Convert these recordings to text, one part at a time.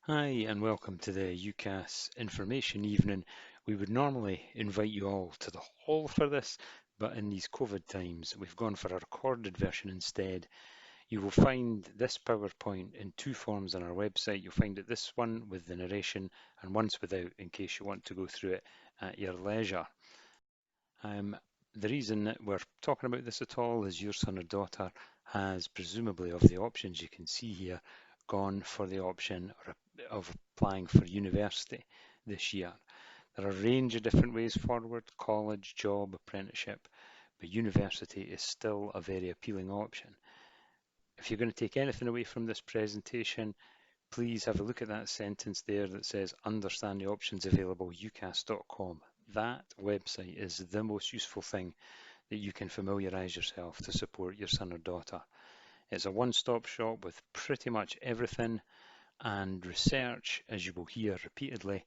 Hi and welcome to the UCAS information evening. We would normally invite you all to the hall for this, but in these COVID times we've gone for a recorded version instead. You will find this PowerPoint in two forms on our website. You'll find it this one with the narration and once without in case you want to go through it at your leisure. Um, the reason that we're talking about this at all is your son or daughter has presumably, of the options you can see here, gone for the option of applying for university this year. There are a range of different ways forward: college, job, apprenticeship, but university is still a very appealing option. If you're going to take anything away from this presentation, please have a look at that sentence there that says understand the options available, ucas.com. That website is the most useful thing that you can familiarise yourself to support your son or daughter. It's a one-stop shop with pretty much everything, and research, as you will hear repeatedly,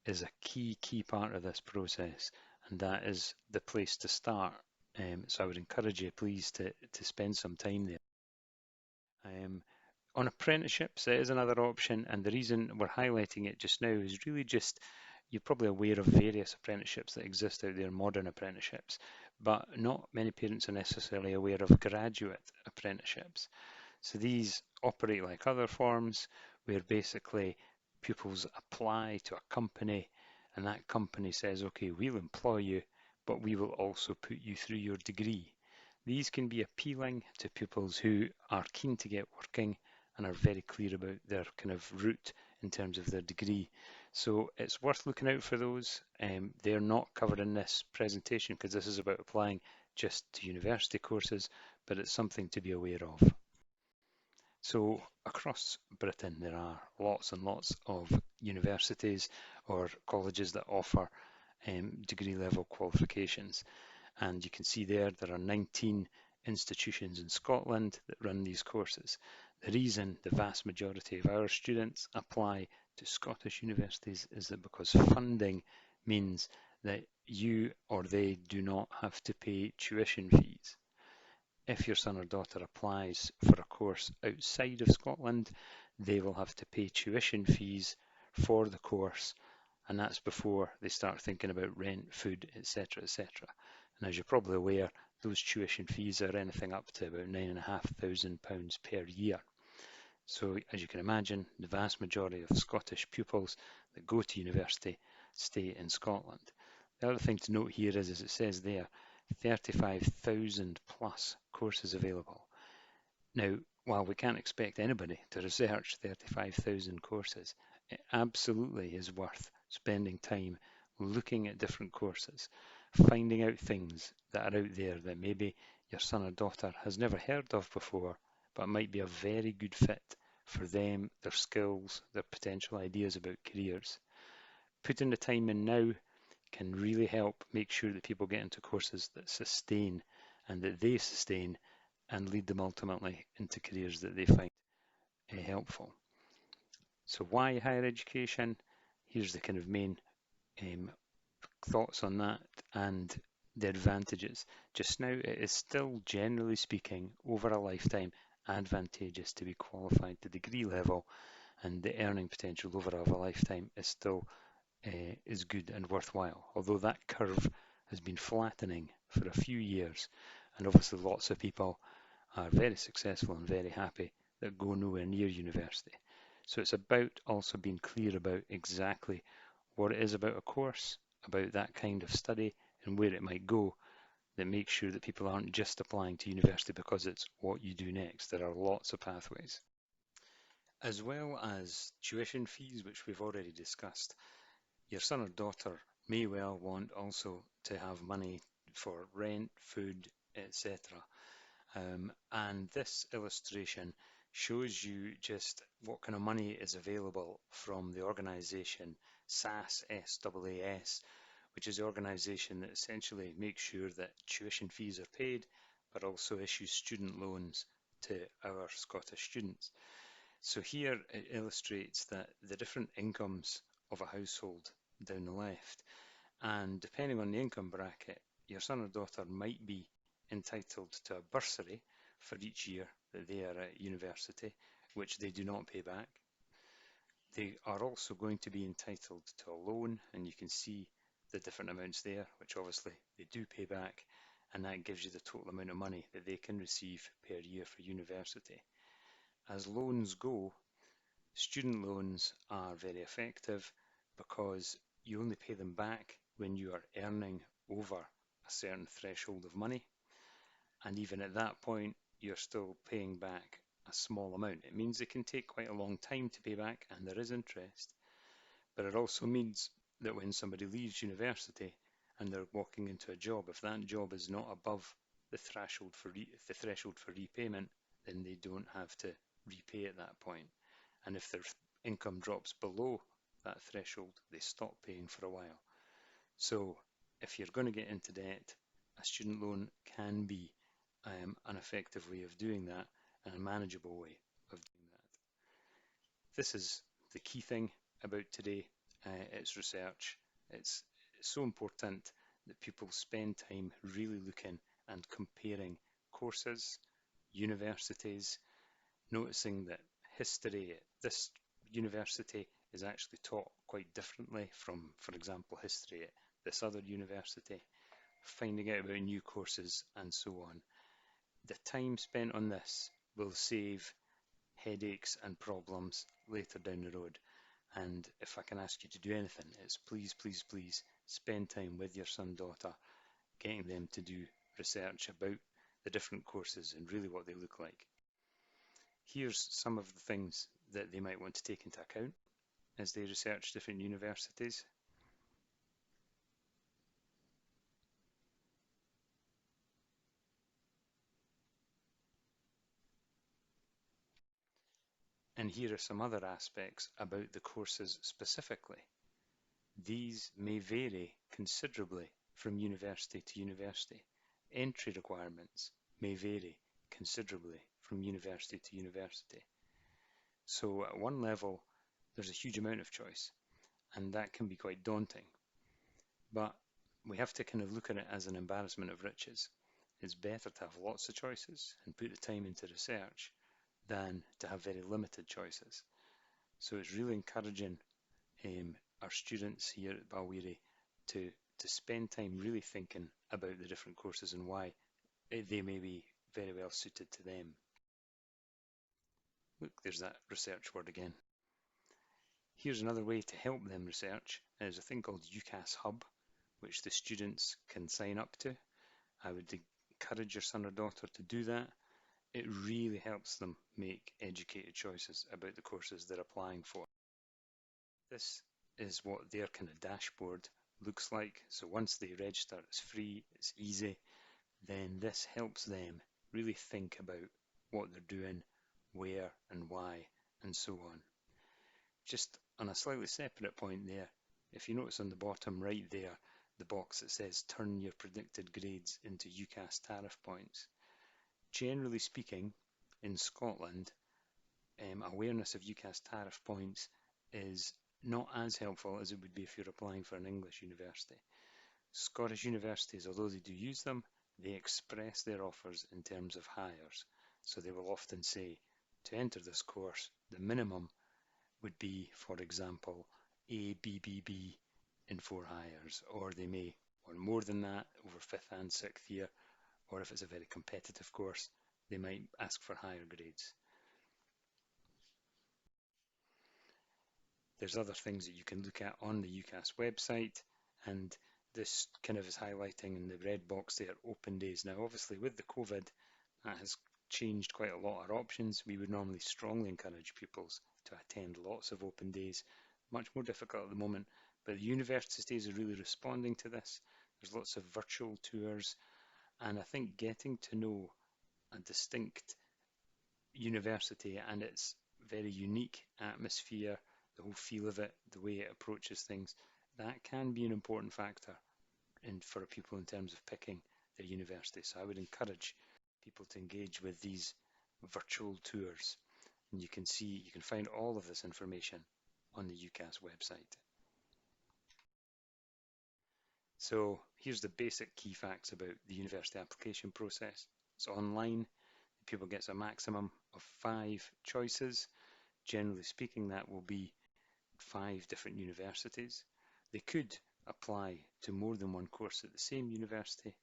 is a key part of this process, and that is the place to start. So I would encourage you, please, to spend some time there. On apprenticeships, it is another option, and the reason we're highlighting it just now is really just you're probably aware of various apprenticeships that exist out there, modern apprenticeships, but not many parents are necessarily aware of graduate apprenticeships. So these operate like other forms where basically pupils apply to a company and that company says, okay, we'll employ you, but we will also put you through your degree. These can be appealing to pupils who are keen to get working and are very clear about their kind of route in terms of their degree. So it's worth looking out for those. They're not covered in this presentation because this is about applying just to university courses, but it's something to be aware of. So across Britain, there are lots and lots of universities or colleges that offer degree level qualifications. And you can see there are 19 institutions in Scotland that run these courses. The reason the vast majority of our students apply to Scottish universities is that because funding means that you or they do not have to pay tuition fees. If your son or daughter applies for a course outside of Scotland, they will have to pay tuition fees for the course, and that's before they start thinking about rent, food, etc., etc. And as you're probably aware, those tuition fees are anything up to about £9,500 per year. So as you can imagine, the vast majority of Scottish pupils that go to university stay in Scotland. The other thing to note here is, as it says there, 35,000 plus courses available. Now, while we can't expect anybody to research 35,000 courses, it absolutely is worth spending time looking at different courses, finding out things that are out there that maybe your son or daughter has never heard of before, but might be a very good fit for them, their skills, their potential ideas about careers. Putting the time in now can really help make sure that people get into courses that sustain and that they sustain and lead them ultimately into careers that they find helpful. So why higher education? Here's the kind of main thoughts on that and the advantages. Just now, it is still, generally speaking, over a lifetime, advantageous to be qualified to degree level, and the earning potential over a lifetime is still is good and worthwhile. Although that curve has been flattening for a few years, and obviously lots of people are very successful and very happy that go nowhere near university. So it's about also being clear about exactly what it is about a course, about that kind of study and where it might go, that makes sure that people aren't just applying to university because it's what you do next. There are lots of pathways. As well as tuition fees, which we've already discussed, your son or daughter may well want also to have money for rent, food, etc. And this illustration shows you just what kind of money is available from the organisation SAAS, which is the organisation that essentially makes sure that tuition fees are paid, but also issues student loans to our Scottish students. So here it illustrates that the different incomes of a household down the left, and depending on the income bracket, your son or daughter might be entitled to a bursary for each year that they are at university, which they do not pay back. They are also going to be entitled to a loan, and you can see the different amounts there, which obviously they do pay back, and that gives you the total amount of money that they can receive per year for university. As loans go, student loans are very effective because you only pay them back when you are earning over a certain threshold of money, and even at that point, you're still paying back a small amount. It means it can take quite a long time to pay back, and there is interest, but it also means that when somebody leaves university and they're walking into a job, if that job is not above the threshold for repayment, then they don't have to repay at that point. And if their income drops below that threshold, they stop paying for a while. So if you're going to get into debt, a student loan can be an effective way of doing that and a manageable way of doing that. This is the key thing about today. It's research. It's so important that people spend time really looking and comparing courses, universities, noticing that history at this university is actually taught quite differently from, for example, history at this other university, finding out about new courses and so on. The time spent on this will save headaches and problems later down the road. And if I can ask you to do anything, it's please, please, please spend time with your son, daughter, getting them to do research about the different courses and really what they look like. Here's some of the things that they might want to take into account as they research different universities. And here are some other aspects about the courses specifically. These may vary considerably from university to university. Entry requirements may vary considerably from university to university. So at one level, there's a huge amount of choice, and that can be quite daunting. But we have to kind of look at it as an embarrassment of riches. It's better to have lots of choices and put the time into research than to have very limited choices. So it's really encouraging our students here at Balwearie to spend time really thinking about the different courses and why they may be very well suited to them. Look, there's that research word again. Here's another way to help them research. There's a thing called UCAS Hub, which the students can sign up to. I would encourage your son or daughter to do that. It really helps them make educated choices about the courses they're applying for. This is what their kind of dashboard looks like. So once they register, it's free, it's easy. Then this helps them really think about what they're doing, where and why, and so on. Just on a slightly separate point there, if you notice on the bottom right there, the box that says turn your predicted grades into UCAS tariff points. Generally speaking, in Scotland, awareness of UCAS tariff points is not as helpful as it would be if you're applying for an English university. Scottish universities, although they do use them, they express their offers in terms of hires. So they will often say, to enter this course, the minimum would be, for example, A, B, B, B in 4 hires, or they may want more than that over 5th and 6th year, or if it's a very competitive course, they might ask for higher grades. There's other things that you can look at on the UCAS website, and this kind of is highlighting in the red box there open days. Now obviously with the COVID, that has changed quite a lot our options. We would normally strongly encourage pupils to attend lots of open days. Much more difficult at the moment, but the universities are really responding to this. There's lots of virtual tours, and I think getting to know a distinct university and its very unique atmosphere, the whole feel of it, the way it approaches things, that can be an important factor for a pupil in terms of picking their university. So I would encourage people to engage with these virtual tours. And you can find all of this information on the UCAS website. So here's the basic key facts about the university application process. It's online. The pupil gets a maximum of 5 choices. Generally speaking, that will be 5 different universities. They could apply to more than one course at the same university,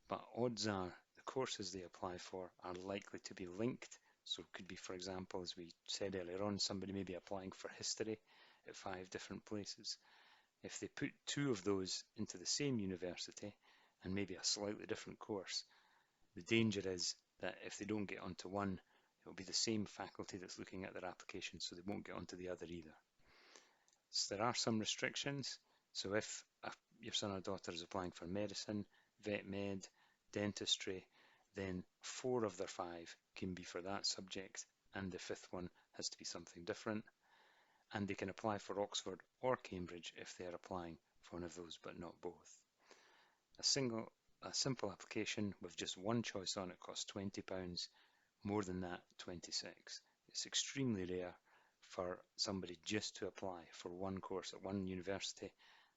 but odds are the courses they apply for are likely to be linked. So it could be, for example, as we said earlier on, somebody may be applying for history at 5 different places. If they put 2 of those into the same university and maybe a slightly different course, the danger is that if they don't get onto one, it will be the same faculty that's looking at their application, so they won't get onto the other either. So there are some restrictions. So if your son or daughter is applying for medicine, vet med, dentistry, then 4 of their 5 can be for that subject, and the 5th one has to be something different. And they can apply for Oxford or Cambridge if they are applying for one of those, but not both. A simple application with just one choice on it costs £20, more than that, 26. It's extremely rare for somebody just to apply for one course at one university,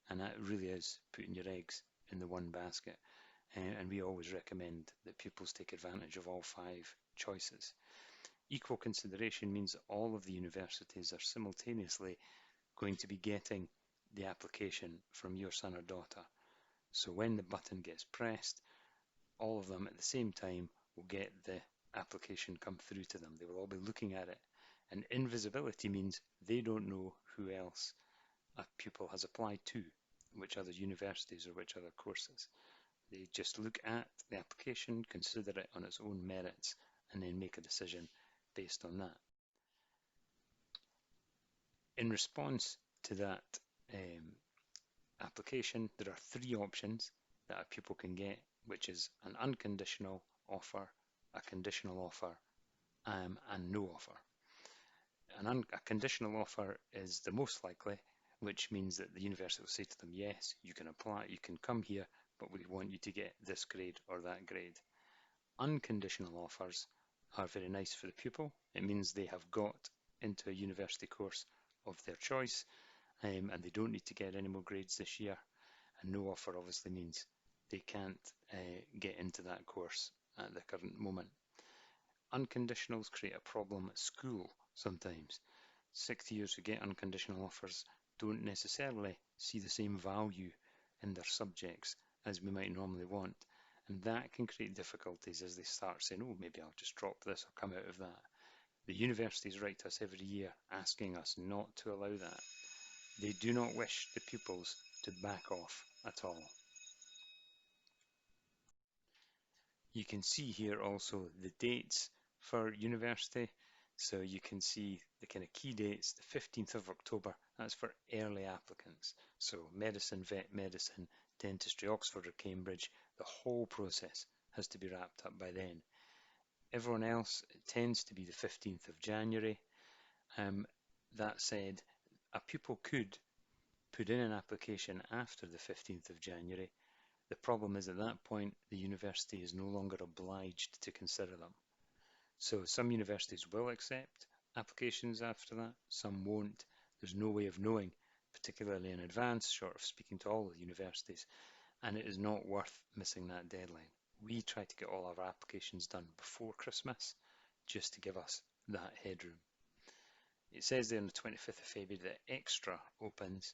and that really is putting your eggs in the one basket. And we always recommend that pupils take advantage of all 5 choices. Equal consideration means that all of the universities are simultaneously going to be getting the application from your son or daughter. So when the button gets pressed, all of them at the same time will get the application come through to them. They will all be looking at it. And invisibility means they don't know who else a pupil has applied to, which other universities or which other courses. They just look at the application, consider it on its own merits, and then make a decision based on that. In response to that application, there are 3 options that a pupil can get, which is an unconditional offer, a conditional offer, and no offer. A conditional offer is the most likely, which means that the university will say to them, yes, you can apply, you can come here, but we want you to get this grade or that grade. Unconditional offers are very nice for the pupil. It means they have got into a university course of their choice, and they don't need to get any more grades this year. And no offer obviously means they can't get into that course at the current moment. Unconditionals create a problem at school sometimes. 6th years who get unconditional offers don't necessarily see the same value in their subjects as we might normally want, and that can create difficulties as they start saying, oh, maybe I'll just drop this or come out of that. The universities write to us every year asking us not to allow that. They do not wish the pupils to back off at all. You can see here also the dates for university. So you can see the kind of key dates, the 15th of October, that's for early applicants. So medicine, vet medicine, dentistry, Oxford or Cambridge, the whole process has to be wrapped up by then. Everyone else, it tends to be the 15th of January. That said, a pupil could put in an application after the 15th of January. The problem is at that point, the university is no longer obliged to consider them. So some universities will accept applications after that, some won't. There's no way of knowing, particularly in advance, short of speaking to all the universities, and it is not worth missing that deadline. We try to get all our applications done before Christmas, just to give us that headroom. It says there on the 25th of February that Extra opens,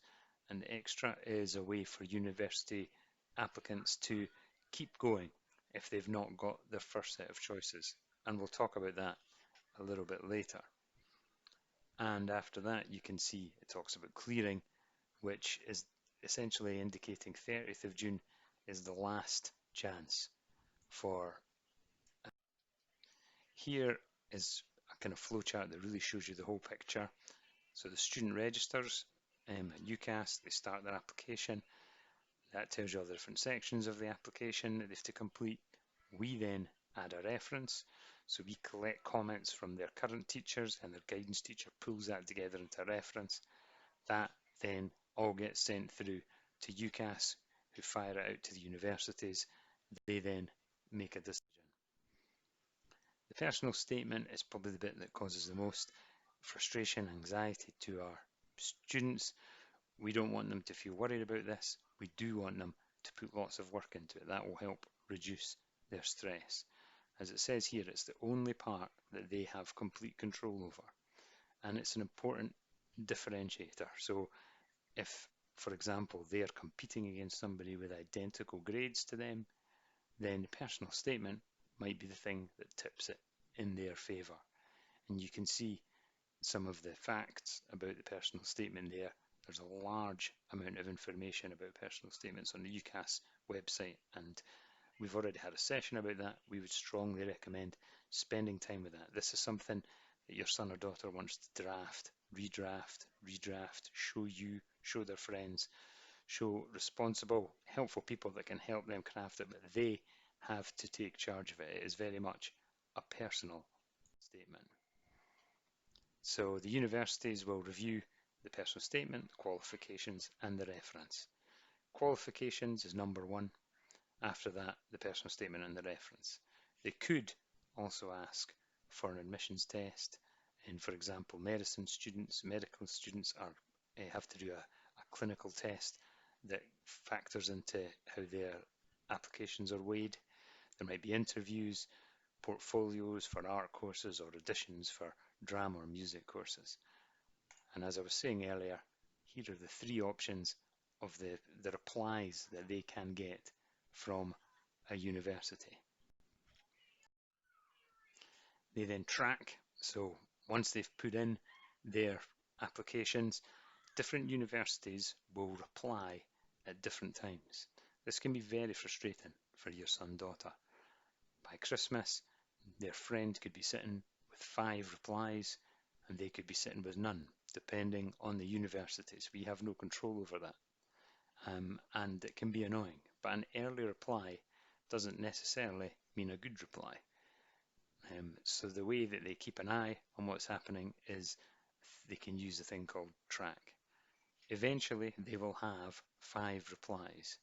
and Extra is a way for university applicants to keep going if they've not got their first set of choices. And we'll talk about that a little bit later. And after that, you can see it talks about clearing, which is essentially indicating 30th of June is the last chance for. Here is a kind of flowchart that really shows you the whole picture. So the student registers at UCAS, they start their application. That tells you all the different sections of the application that they have to complete. We then add a reference. So we collect comments from their current teachers, and their guidance teacher pulls that together into a reference. That then all gets sent through to UCAS, who fire it out to the universities. They then make a decision. The personal statement is probably the bit that causes the most frustration, anxiety to our students. We don't want them to feel worried about this. We do want them to put lots of work into it. That will help reduce their stress. As it says here, it's the only part that they have complete control over. And it's an important differentiator. So if, for example, they are competing against somebody with identical grades to them, then the personal statement might be the thing that tips it in their favour. And you can see some of the facts about the personal statement there. There's a large amount of information about personal statements on the UCAS website, and we've already had a session about that. We would strongly recommend spending time with that. This is something that your son or daughter wants to draft, redraft, show you, show their friends, show responsible, helpful people that can help them craft it, but they have to take charge of it. It is very much a personal statement. So the universities will review the personal statement, the qualifications, and the reference. Qualifications is number one. After that, the personal statement and the reference. They could also ask for an admissions test. And for example, medicine students, medical students have to do a clinical test that factors into how their applications are weighed. There might be interviews, portfolios for art courses, or auditions for drama or music courses. And as I was saying earlier, here are the three options of the replies that they can get from a university. They then track, so once they've put in their applications, different universities will reply at different times. This can be very frustrating for your son, daughter. By Christmas, their friend could be sitting with 5 replies and they could be sitting with none, depending on the universities. We have no control over that. And it can be annoying, but an early reply doesn't necessarily mean a good reply. So the way that they keep an eye on what's happening is they can use a thing called track. Eventually, they will have 5 replies.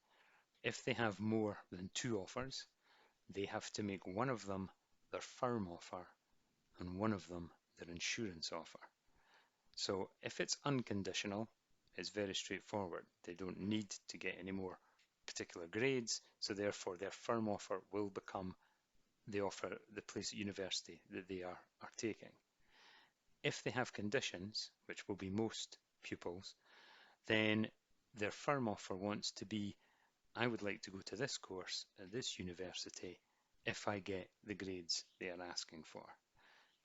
If they have more than 2 offers, they have to make one of them their firm offer and one of them their insurance offer. So if it's unconditional, it's very straightforward. They don't need to get any more particular grades, so therefore their firm offer will become the offer, the place at university that they are taking. If they have conditions, which will be most pupils, then their firm offer wants to be, I would like to go to this course at this university if I get the grades they are asking for.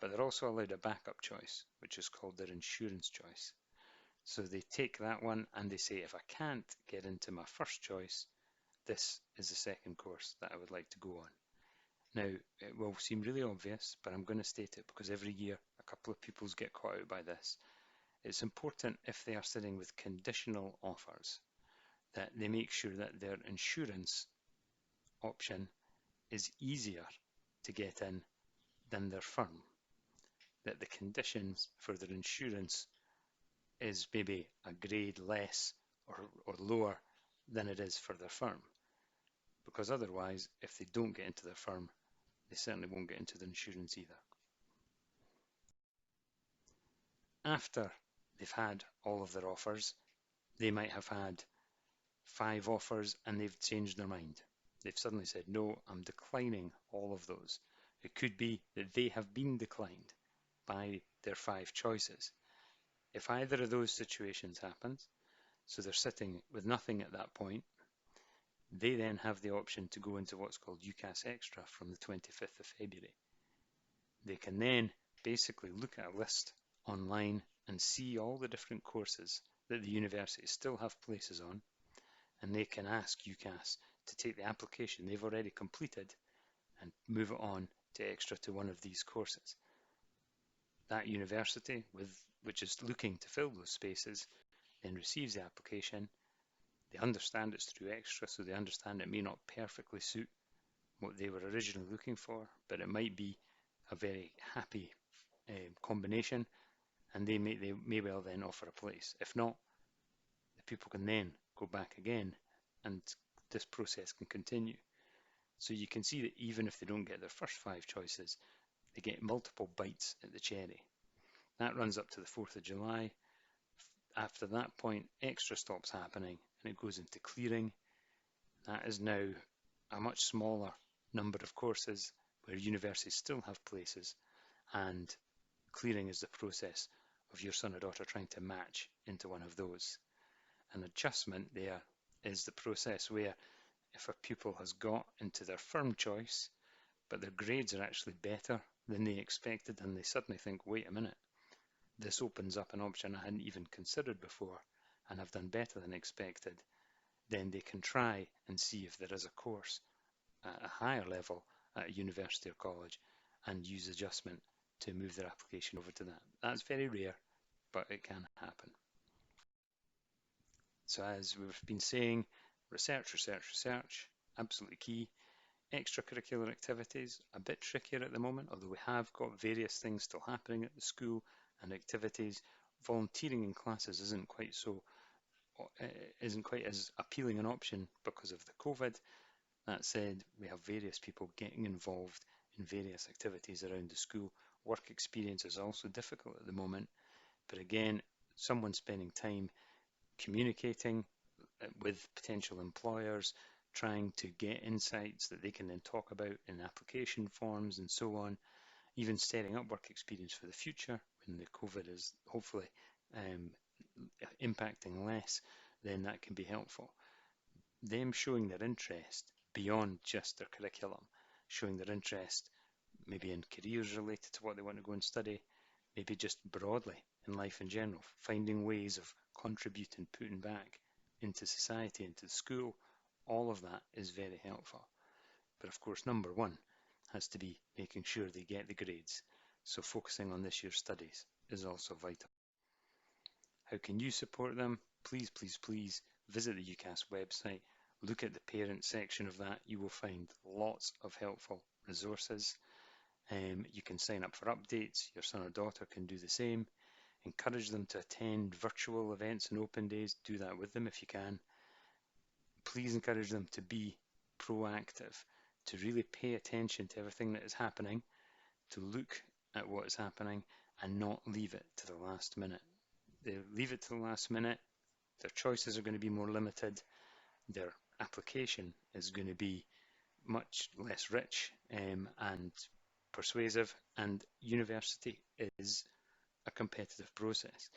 But they're also allowed a backup choice, which is called their insurance choice. So they take that one and they say, if I can't get into my first choice, this is the second course that I would like to go on. Now, it will seem really obvious, but I'm going to state it because every year a couple of pupils get caught out by this. It's important if they are sitting with conditional offers that they make sure that their insurance option is easier to get in than their firm, that the conditions for their insurance is maybe a grade less or lower than it is for their firm. Because otherwise, if they don't get into their firm, they certainly won't get into the insurance either. After they've had all of their offers, they might have had 5 offers and they've changed their mind. They've suddenly said, no, I'm declining all of those. It could be that they have been declined by their 5 choices. If either of those situations happens, so they're sitting with nothing at that point, they then have the option to go into what's called UCAS Extra from the 25th of February. They can then basically look at a list online and see all the different courses that the universities still have places on, and they can ask UCAS to take the application they've already completed and move it on to extra to one of these courses. That university, which is looking to fill those spaces, then receives the application. They understand it's through extra, so they understand it may not perfectly suit what they were originally looking for, but it might be a very happy combination, and they may well then offer a place. If not, the people can then go back again, and this process can continue. So you can see that even if they don't get their first 5 choices, they get multiple bites at the cherry. That runs up to the 4th of July. After that point, extra stops happening and it goes into clearing. That is now a much smaller number of courses where universities still have places, and clearing is the process of your son or daughter trying to match into one of those. An adjustment there is the process where if a pupil has got into their firm choice, but their grades are actually better than they expected, and they suddenly think, wait a minute, this opens up an option I hadn't even considered before, and I've done better than expected, then they can try and see if there is a course at a higher level at a university or college and use adjustment to move their application over to that. That's very rare, but it can happen. So as we've been saying, research, research, research, absolutely key. Extracurricular activities, a bit trickier at the moment, although we have got various things still happening at the school and activities. Volunteering in classes isn't quite as appealing an option because of the COVID. That said, we have various people getting involved in various activities around the school. Work experience is also difficult at the moment, but again, someone spending time communicating with potential employers, trying to get insights that they can then talk about in application forms and so on, even setting up work experience for the future when the COVID is hopefully impacting less, then that can be helpful. Them showing their interest beyond just their curriculum, showing their interest maybe in careers related to what they want to go and study, maybe just broadly in life in general, finding ways of contributing, putting back into society, into the school, all of that is very helpful. But of course, number one has to be making sure they get the grades. So focusing on this year's studies is also vital. How can you support them? Please, please, please visit the UCAS website. Look at the parent section of that. You will find lots of helpful resources. You can sign up for updates. Your son or daughter can do the same. Encourage them to attend virtual events and open days. Do that with them if you can. Please encourage them to be proactive, to really pay attention to everything that is happening, to look at what is happening and not leave it to the last minute. They leave it to the last minute, their choices are going to be more limited, their application is going to be much less rich and persuasive, and university is a competitive process.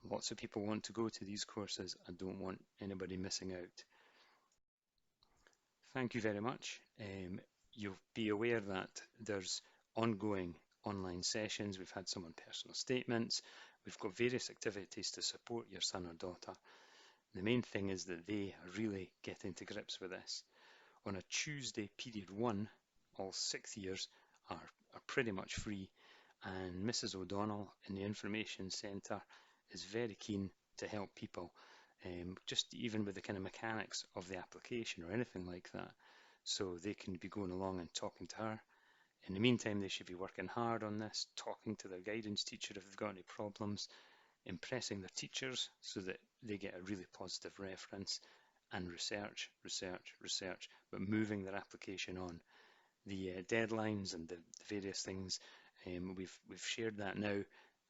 Lots of people want to go to these courses. I don't want anybody missing out. Thank you very much. You'll be aware that there's ongoing online sessions. We've had some on personal statements. We've got various activities to support your son or daughter. The main thing is that they are really getting to grips with this. On a Tuesday, period 1, all 6th years are pretty much free, and Mrs. O'Donnell in the Information Centre is very keen to help people, just even with the kind of mechanics of the application or anything like that. So they can be going along and talking to her. In the meantime, they should be working hard on this, talking to their guidance teacher if they've got any problems, impressing their teachers so that they get a really positive reference, and research, research, research, but moving their application on. The deadlines and the various things, we've shared that now,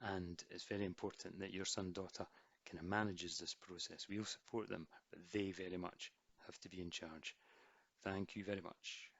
and it's very important that your son, daughter kind of manages this process. We'll support them, but they very much have to be in charge. Thank you very much.